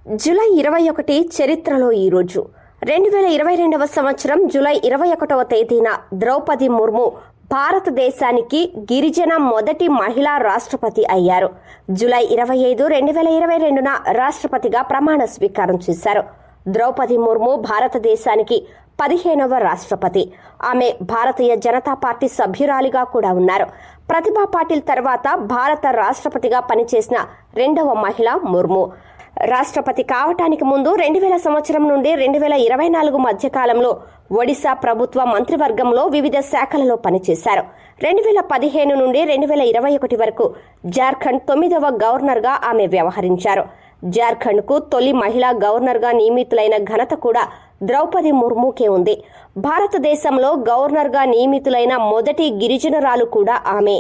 July 21 చరిత్రలో ఈరోజు 2022వ సంవత్సరం జూలై 21వ తేదీన ద్రౌపది ముర్ము భారతదేశానికి గిరిజన మొదటి మహిళా రాష్ట్రపతి అయ్యారు. జూలై 25, 2022న రాష్ట్రపతిగా ప్రమాణ స్వీకారం చేశారు. ద్రౌపది ముర్ము భారతదేశానికి 15వ రాష్ట్రపతి. ఆమె భారతీయ జనతా పార్టీ సభ్యురాలిగా కూడా ఉన్నారు. ప్రతిభా పాటిల్ తర్వాత భారత రాష్ట్రపతిగా పనిచేసిన 2వ మహిళ ముర్ము. రాష్ట్రపతి కావటానికి ముందు 2000 సంవత్సరం నుండి 2024 మధ్య కాలంలో ఒడిశా ప్రభుత్వ మంత్రివర్గంలో వివిధ శాఖలలో పనిచేశారు. 2015 నుండి 2021 వరకు జార్ఖండ్ 9వ గవర్నర్గా ఆమె వ్యవహరించారు. జార్ఖండ్కు తొలి మహిళా గవర్నర్గా నియమితులైన ఘనత కూడా ద్రౌపది ముర్ముకే ఉంది. భారతదేశంలో గవర్నర్గా నియమితులైన మొదటి గిరిజనురాలు కూడా ఆమె.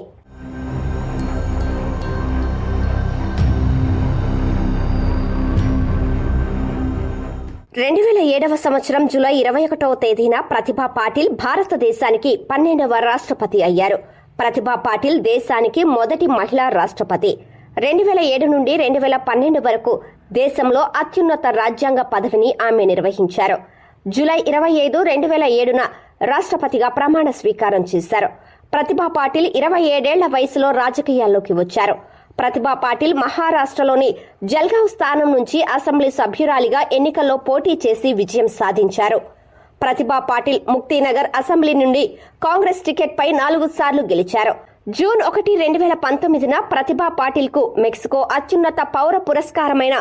2007వ సంవత్సరం జూలై 21వ తేదీన ప్రతిభా పాటిల్ భారతదేశానికి 12వ రాష్ట్రపతి అయ్యారు. ప్రతిభా పాటిల్ దేశానికి మొదటి మహిళా రాష్ట్రపతి. 2007 నుండి 2012 వరకు దేశంలో అత్యున్నత రాజ్యాంగ పదవిని ఆమె నిర్వహించారు. జూలై 25, 2007న రాష్ట్రపతిగా ప్రమాణ స్వీకారం చేశారు. ప్రతిభా పాటిల్ 27 ఏళ్ల వయసులో రాజకీయాల్లోకి వచ్చారు. ప్రతిభా పాటిల్ మహారాష్ట్రలోని జల్గావ్ స్థానం నుంచి అసెంబ్లీ సభ్యురాలిగా ఎన్నికల్లో పోటీ చేసి విజయం సాధించారు. ప్రతిభా పాటిల్ ముక్తినగర్ అసెంబ్లీ నుండి కాంగ్రెస్ టికెట్ పై 4 సార్లు గెలిచారు. జూన్ 1, 2019న ప్రతిభా పాటిల్ కు మెక్సికో అత్యున్నత పౌర పురస్కారమైన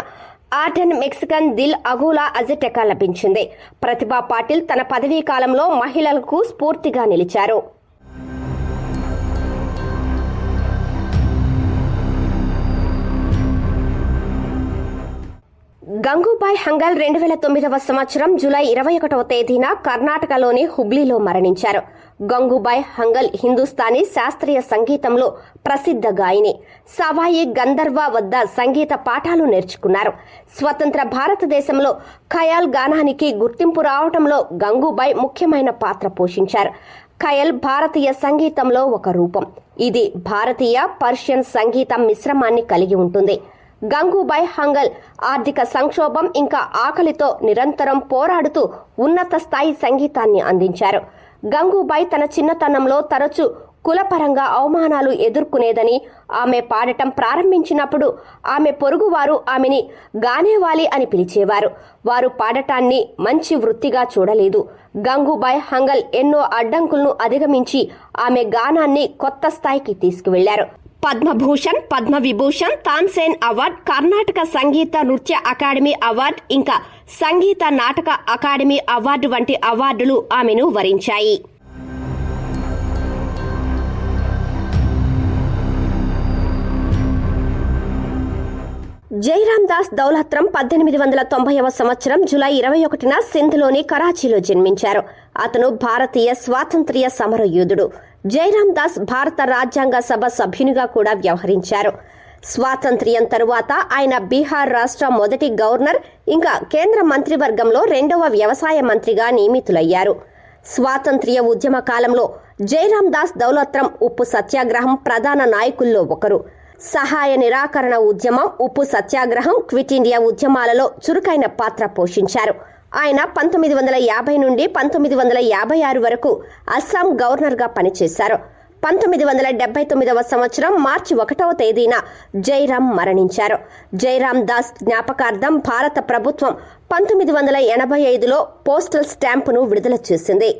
ఆర్డెన్ మెక్సికన్ దిల్ అగూలా అజటెకా లభించింది. ప్రతిభా పాటిల్ తన పదవీ కాలంలో మహిళలకు స్ఫూర్తిగా నిలిచారు. గంగూబాయ్ హంగల్ 2009వ సంవత్సరం జూలై 21వ తేదీన కర్ణాటకలోని హుబ్లీలో మరణించారు. గంగూబాయ్ హంగల్ హిందుస్థానీ శాస్త్రీయ సంగీతంలో ప్రసిద్ధ గాయని. సవాయి గంధర్వ వద్ద సంగీత పాఠాలు నేర్చుకున్నారు. స్వతంత్ర భారతదేశంలో ఖయాల్ గానానికి గుర్తింపు రావడంలో గంగూబాయ్ ముఖ్యమైన పాత్ర పోషించారు. ఖయాల్ భారతీయ సంగీతంలో ఒక రూపం. ఇది భారతీయ పర్షియన్ సంగీతం మిశ్రమాన్ని కలిగి ఉంటుంది. గంగూబాయ్ హంగల్ ఆర్థిక సంక్షోభం ఇంకా ఆకలితో నిరంతరం పోరాడుతూ ఉన్నత స్థాయి సంగీతాన్ని అందించారు. గంగూబాయ్ తన చిన్నతనంలో తరచూ కులపరంగా అవమానాలు ఎదుర్కొనేదని, ఆమె పాడటం ప్రారంభించినప్పుడు ఆమె పొరుగువారు ఆమెని గానేవాలి అని పిలిచేవారు. వారు పాడటాన్ని మంచి వృత్తిగా చూడలేదు. గంగూబాయ్ హంగల్ ఎన్నో అడ్డంకులను అధిగమించి ఆమె గానాన్ని కొత్త స్థాయికి తీసుకువెళ్లారు. పద్మభూషణ్, పద్మవిభూషణ్, తాన్సేన్ అవార్డ్, కర్ణాటక సంగీత నృత్య అకాడమీ అవార్డ్, ఇంకా సంగీత నాటక అకాడమీ అవార్డు వంటి అవార్డులు ఆమెను వరించాయి. జైరామ్ దాస్ దౌలత్రం 1890వ సంవత్సరం జూలై 21న సింధ్లోని కరాచీలో జన్మించారు. అతను భారతీయ స్వాతంత్ర్య సమర యోధుడు. జైరామ్ దాస్ భారత రాజ్యాంగ సభ సభ్యునిగా కూడా వ్యవహరించారు. స్వాతంత్ర్యం తరువాత ఆయన బీహార్ రాష్ట్ర మొదటి గవర్నర్, ఇంకా కేంద్ర మంత్రివర్గంలో 2వ వ్యవసాయ మంత్రిగా నియమితులయ్యారు. స్వాతంత్ర్య ఉద్యమ కాలంలో జైరామ్ దాస్ దౌలత్రం ఉప్పు సత్యాగ్రహం ప్రధాన నాయకుల్లో ఒకరు. సహాయ నిరాకరణ ఉద్యమం, ఉప్పు సత్యాగ్రహం, క్విట్ ఇండియా ఉద్యమాలలో చురుకైన పాత్ర పోషించారు. ఆయన 1950 నుండి 1956 వరకు అస్సాం గవర్నర్గా పనిచేశారు. 1979వ సంవత్సరం మార్చి 1వ తేదీన జైరామ్ మరణించారు. జైరామ్ దాస్ జ్ఞాపకార్థం భారత ప్రభుత్వం 1985లో పోస్టల్ స్టాంపును విడుదల చేసింది.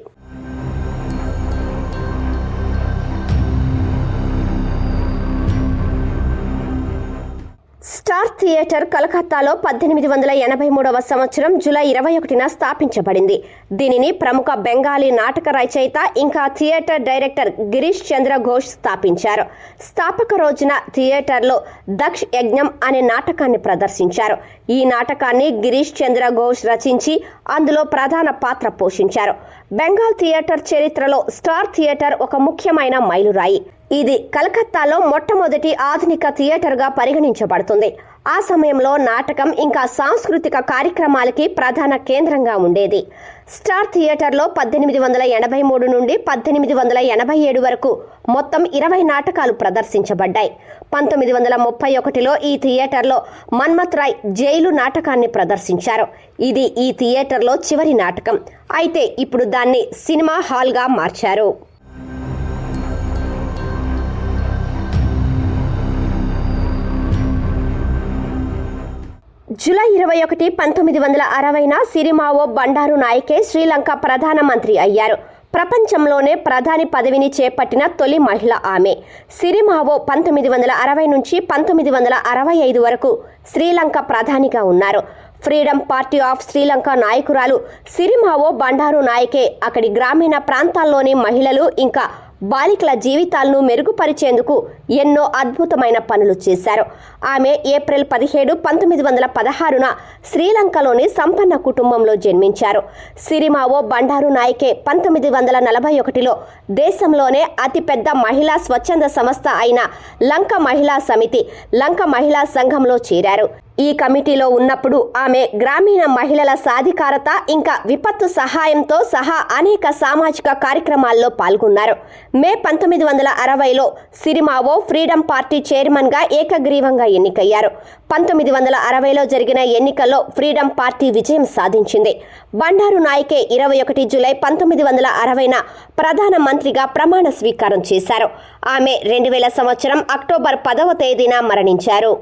స్టార్ థియేటర్ కలకత్తాలో 1883వ సంవత్సరం జూలై 21న స్థాపించబడింది. దీనిని ప్రముఖ బెంగాలీ నాటక రచయిత ఇంకా థియేటర్ డైరెక్టర్ గిరీష్ చంద్ర ఘోష్ స్థాపించారు. స్థాపక రోజున థియేటర్లో దక్ష్ యజ్ఞం అనే నాటకాన్ని ప్రదర్శించారు. ఈ నాటకాన్ని గిరీష్ చంద్ర ఘోష్ రచించి అందులో ప్రధాన పాత్ర పోషించారు. బెంగాల్ థియేటర్ చరిత్రలో స్టార్ థియేటర్ ఒక ముఖ్యమైన మైలురాయి. ఇది కలకత్తాలో మొట్టమొదటి ఆధునిక థియేటర్గా పరిగణించబడుతుంది. ఆ సమయంలో నాటకం ఇంకా సాంస్కృతిక కార్యక్రమాలకి ప్రధాన కేంద్రంగా ఉండేది. స్టార్ థియేటర్లో 1883 నుండి 1887 వరకు మొత్తం 20 నాటకాలు ప్రదర్శించబడ్డాయి. 1931లో ఈ థియేటర్లో మన్మథ్ రాయ్ జైలు నాటకాన్ని ప్రదర్శించారు. ఇది ఈ థియేటర్లో చివరి నాటకం. అయితే ఇప్పుడు దాన్ని సినిమా హాల్గా మార్చారు. జూలై 21, 1960న సిరిమావో బండారు నాయకే శ్రీలంక ప్రధానమంత్రి అయ్యారు. ప్రపంచంలోనే ప్రధాని పదవిని చేపట్టిన తొలి మహిళ ఆమె. సిరిమావో 1960 నుంచి 1965 వరకు శ్రీలంక ప్రధానిగా ఉన్నారు. ఫ్రీడమ్ పార్టీ ఆఫ్ శ్రీలంక నాయకురాలు సిరిమావో బండారు నాయకే అక్కడి గ్రామీణ ప్రాంతాల్లోని మహిళలు ఇంకా బాలికల జీవితాలను మెరుగుపరిచేందుకు ఎన్నో అద్భుతమైన పనులు చేశారు. ఆమె ఏప్రిల్ 17, 1916న శ్రీలంకలోని సంపన్న కుటుంబంలో జన్మించారు. సిరిమావో బండారు నాయకే 1941లో దేశంలోనే అతిపెద్ద మహిళా స్వచ్ఛంద సంస్థ అయిన లంక మహిళా సమితి, లంక మహిళా సంఘంలో చేరారు. ఈ కమిటీలో ఉన్నప్పుడు ఆమె గ్రామీణ మహిళల సాధికారత ఇంకా విపత్తు సహాయంతో సహా అనేక సామాజిక కార్యక్రమాల్లో పాల్గొన్నారు. మే 1960లో సిరిమావో ఫ్రీడమ్ పార్టీ చైర్మన్గా ఏకగ్రీవంగా ఎన్నికయ్యారు. 1960లో జరిగిన ఎన్నికల్లో ఫ్రీడమ్ పార్టీ విజయం సాధించింది. బండారు నాయకే 21 జూలై 1960న ప్రధానమంత్రిగా ప్రమాణ స్వీకారం చేశారు. ఆమె 2000 సంవత్సరం అక్టోబర్ 10వ తేదీన మరణించారు.